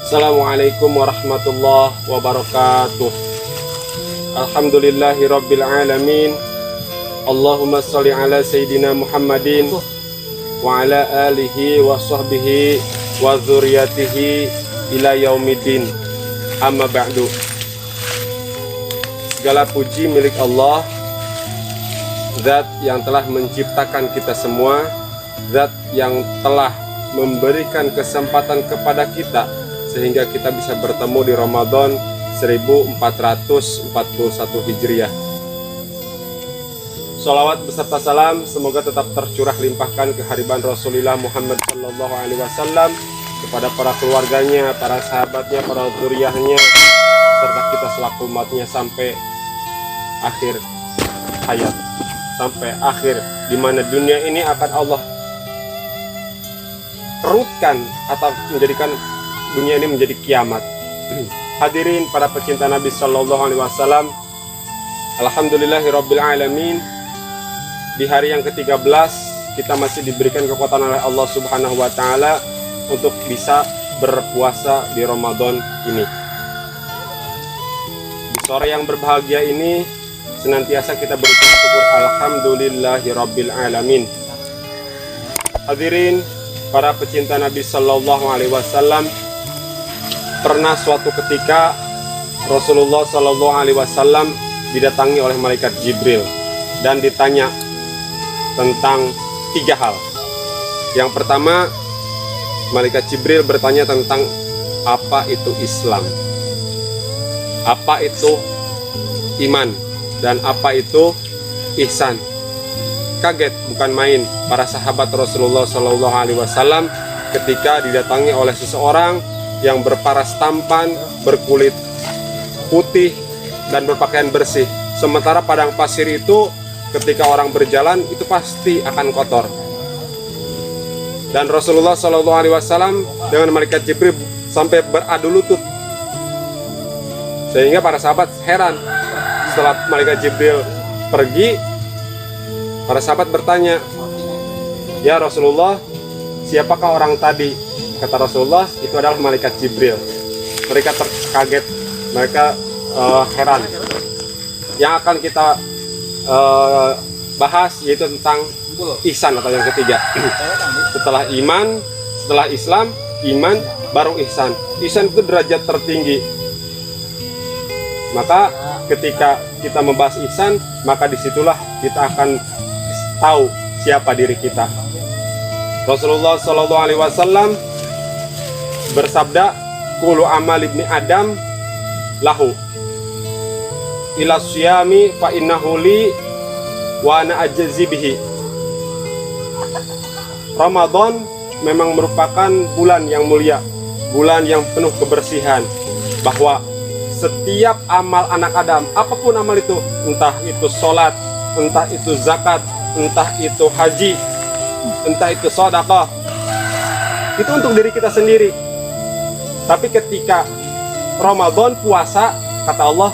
Assalamualaikum warahmatullahi wabarakatuh. Alhamdulillahi rabbil alamin. Allahumma sholli ala sayyidina Muhammadin wa ala alihi wa sahbihi wa dzurriyyatihi ila yaumiddin. Amma ba'du. Segala puji milik Allah, Zat yang telah menciptakan kita semua, Zat yang telah memberikan kesempatan kepada kita sehingga kita bisa bertemu di Ramadan 1441 Hijriah. Sholawat beserta salam semoga tetap tercurah limpahkan kehadiran Rasulullah Muhammad Sallallahu Alaihi Wasallam kepada para keluarganya, para sahabatnya, para dzurriyyahnya, serta kita selaku umatnya sampai akhir hayat, sampai akhir di mana dunia ini akan Allah kerutkan atau menjadikan dunia ini menjadi kiamat. Hadirin para pecinta Nabi Sallallahu Alaihi Wasallam, alhamdulillahirabbil alamin. Di hari yang ke-13 kita masih diberikan kekuatan oleh Allah Subhanahu wa taala untuk bisa berpuasa di Ramadan ini. Di sore yang berbahagia ini senantiasa kita berucap syukur alhamdulillahirabbil alamin. Hadirin para pecinta Nabi Sallallahu Alaihi Wasallam, pernah suatu ketika Rasulullah Sallallahu Alaihi Wasallam didatangi oleh malaikat Jibril dan ditanya tentang 3 hal. Yang pertama, malaikat Jibril bertanya tentang apa itu Islam, apa itu iman, dan apa itu ihsan. Kaget bukan main para sahabat Rasulullah Sallallahu Alaihi Wasallam ketika didatangi oleh seseorang yang berparas tampan, berkulit putih, dan berpakaian bersih. Sementara padang pasir itu ketika orang berjalan itu pasti akan kotor. Dan Rasulullah Shallallahu Alaihi Wasallam dengan malaikat Jibril sampai beradu lutut, sehingga para sahabat heran. Setelah malaikat Jibril pergi, para sahabat bertanya, "Ya Rasulullah, siapakah orang tadi?" Kata Rasulullah, "Itu adalah malaikat Jibril." Mereka terkaget, mereka heran. Yang akan kita bahas yaitu tentang ihsan atau yang ketiga. Setelah iman, setelah Islam, iman, baru ihsan. Ihsan itu derajat tertinggi. Maka ketika kita membahas ihsan, maka disitulah kita akan tahu siapa diri kita. Rasulullah Shallallahu Alaihi Wasallam bersabda, "Kullu amal ibni Adam lahu ila syiyami fa innahu li wa ana ajzi bihi." Ramadan memang merupakan bulan yang mulia, bulan yang penuh kebersihan, bahwa setiap amal anak Adam, apapun amal itu, entah itu sholat, entah itu zakat, entah itu haji, entah itu sedekah, itu untuk diri kita sendiri. Tapi ketika Ramadan puasa, kata Allah,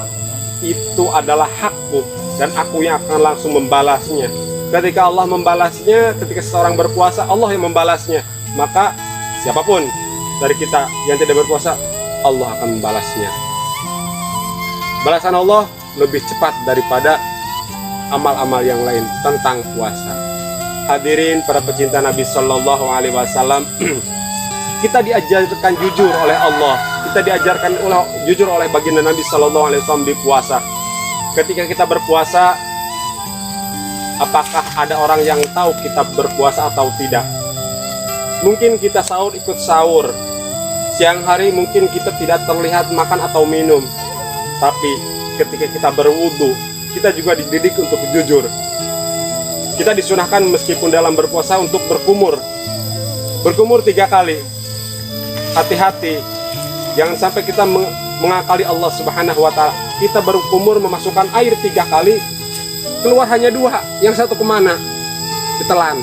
itu adalah hakku dan aku yang akan langsung membalasnya. Ketika Allah membalasnya, ketika seseorang berpuasa, Allah yang membalasnya. Maka siapapun dari kita yang tidak berpuasa, Allah akan membalasnya. Balasan Allah lebih cepat daripada amal-amal yang lain tentang puasa. Hadirin para pecinta Nabi Sallallahu Alaihi Wasallam, kita diajarkan jujur oleh Allah. Kita diajarkan jujur oleh baginda Nabi Sallallahu Alaihi Wasallam di puasa. Ketika kita berpuasa, apakah ada orang yang tahu kita berpuasa atau tidak? Mungkin kita sahur ikut sahur, siang hari mungkin kita tidak terlihat makan atau minum. Tapi ketika kita berwudu, kita juga dididik untuk jujur. Kita disunahkan meskipun dalam berpuasa untuk berkumur. Berkumur 3 kali. Hati-hati, jangan sampai kita mengakali Allah Subhanahu wa Ta'ala. Kita berkumur memasukkan air 3 kali, keluar hanya 2, yang satu kemana? Ditelan.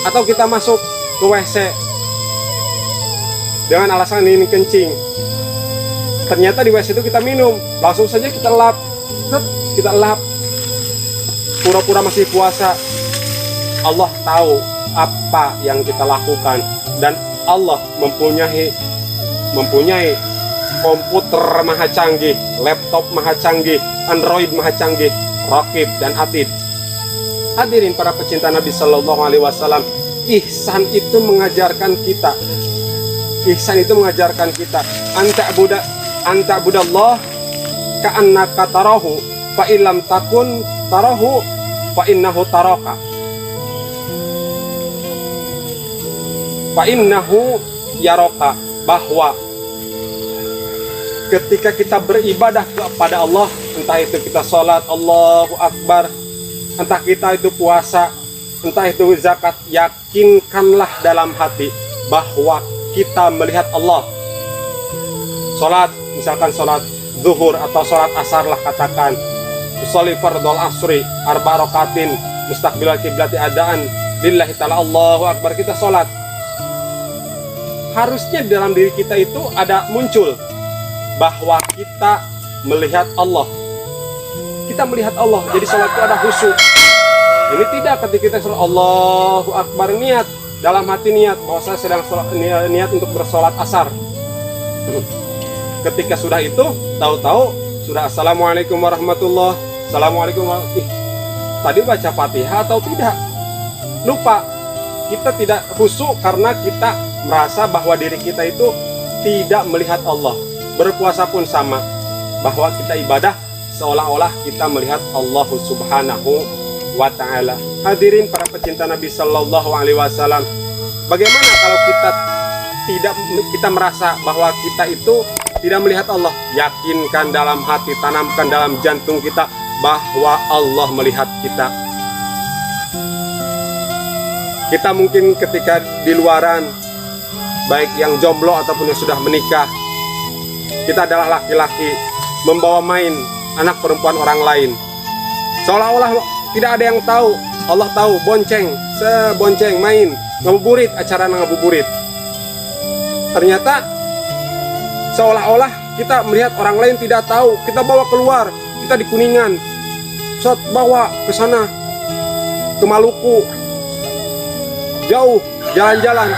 Atau kita masuk ke WC dengan alasan ini kencing, ternyata di WC itu kita minum, langsung saja kita lap, pura-pura masih puasa. Allah tahu apa yang kita lakukan, dan Allah mempunyai komputer maha canggih, laptop maha canggih, Android maha canggih, Raqib dan Atid. Hadirin para pecinta Nabi Sallallahu Alaihi Wasallam, ihsan itu mengajarkan kita, anta'budallah ka'annaka tarahu fa illam takun tarahu fa innahu taraka, fa innahu yaraka. Bahwa ketika kita beribadah kepada Allah, entah itu kita sholat Allahu Akbar, entah kita itu puasa, entah itu zakat, yakinkanlah dalam hati bahwa kita melihat Allah. Sholat, misalkan sholat zuhur atau sholat asar lah katakan, usolli fardhol asri arba rakatin mustaqbilal kiblati adaan lillahi ta'ala Allahu Akbar, kita sholat. Harusnya dalam diri kita itu ada muncul bahwa kita melihat Allah. Kita melihat Allah, jadi sholat itu ada khusyuk. Ini tidak ketika kita sholat Allahu Akbar, niat dalam hati, niat bahwa saya sedang niat untuk bersolat asar. Ketika sudah itu, tahu-tahu sudah assalamualaikum warahmatullah, assalamualaikum warahmatullah. Tadi baca Fatihah atau tidak? Lupa. Kita tidak khusyuk karena kita merasa bahwa diri kita itu tidak melihat Allah. Berpuasa pun sama, bahwa kita ibadah seolah-olah kita melihat Allah Subhanahu wa Ta'ala. Hadirin para pecinta Nabi Sallallahu Alaihi Wasallam, bagaimana kalau kita merasa bahwa kita itu tidak melihat Allah? Yakinkan dalam hati, tanamkan dalam jantung kita bahwa Allah melihat kita. Kita mungkin ketika di luaran, baik yang jomblo ataupun yang sudah menikah, kita adalah laki-laki membawa main anak perempuan orang lain, seolah-olah tidak ada yang tahu. Allah tahu, bonceng, sebonceng main, ngabuburit, acara ngabuburit. Ternyata seolah-olah kita melihat orang lain tidak tahu, kita bawa keluar, kita di Kuningan, bawa ke sana, ke Maluku, jauh jalan-jalan,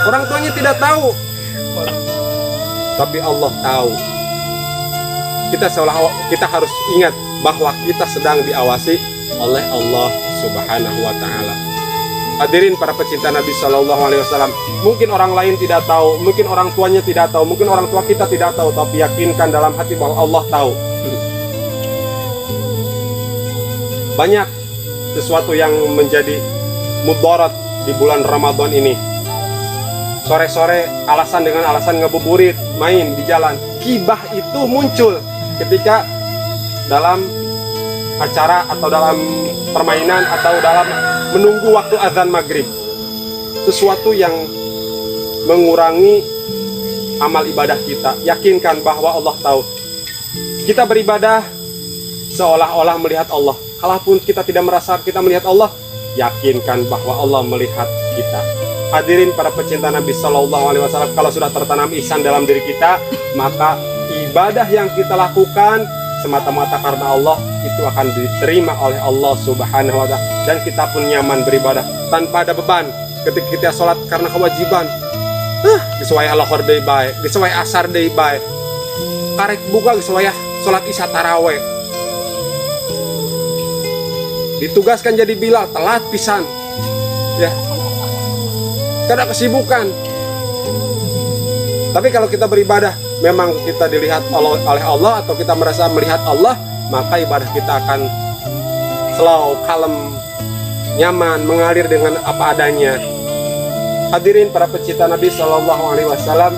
orang tuanya tidak tahu, tapi Allah tahu. Kita harus ingat bahwa kita sedang diawasi oleh Allah Subhanahu wa Ta'ala. Hadirin para pecinta Nabi Sallallahu Alaihi Wasallam, mungkin orang lain tidak tahu, mungkin orang tuanya tidak tahu, mungkin orang tua kita tidak tahu, tapi yakinkan dalam hati bahwa Allah tahu. Banyak sesuatu yang menjadi mudarat di bulan Ramadan ini. Sore-sore dengan alasan ngabuburit, main di jalan. Gibah itu muncul ketika dalam acara atau dalam permainan atau dalam menunggu waktu azan maghrib. Sesuatu yang mengurangi amal ibadah kita. Yakinkan bahwa Allah tahu. Kita beribadah seolah-olah melihat Allah. Kalaupun kita tidak merasa kita melihat Allah, yakinkan bahwa Allah melihat kita. Hadirin para pecinta Nabi Sallallahu Alaihi Wasallam, kalau sudah tertanam ihsan dalam diri kita, maka ibadah yang kita lakukan semata-mata karena Allah itu akan diterima oleh Allah Subhanahu wa Ta'ala, dan kita pun nyaman beribadah tanpa ada beban. Ketika kita sholat karena kewajiban, disuai al-lahor deui bae, disuai asar deui bae, karek buka disuai sholat isya taraweh, ditugaskan jadi Bilal, telat pisan, ya, karena kesibukan. Tapi kalau kita beribadah, memang kita dilihat oleh Allah atau kita merasa melihat Allah, maka ibadah kita akan slow, kalem, nyaman, mengalir dengan apa adanya. Hadirin para pecinta Nabi Sallallahu Alaihi Wasallam,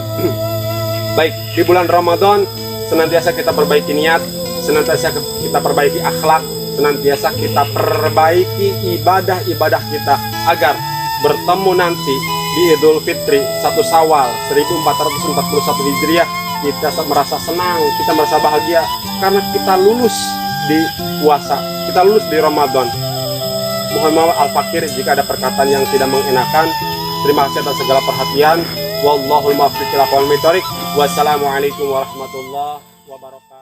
baik di bulan Ramadan senantiasa kita perbaiki niat, senantiasa kita perbaiki akhlak, senantiasa kita perbaiki ibadah-ibadah kita agar bertemu nanti di Idul Fitri 1 Syawal 1441 Hijriah kita merasa senang, kita merasa bahagia karena kita lulus di puasa, kita lulus di Ramadan. Mohon maaf Al-Fakir jika ada perkataan yang tidak mengenakan. Terima kasih atas segala perhatian. Wallahul muwaffiq ila aqwamit thoriq. Wassalamualaikum warahmatullahi wabarakatuh.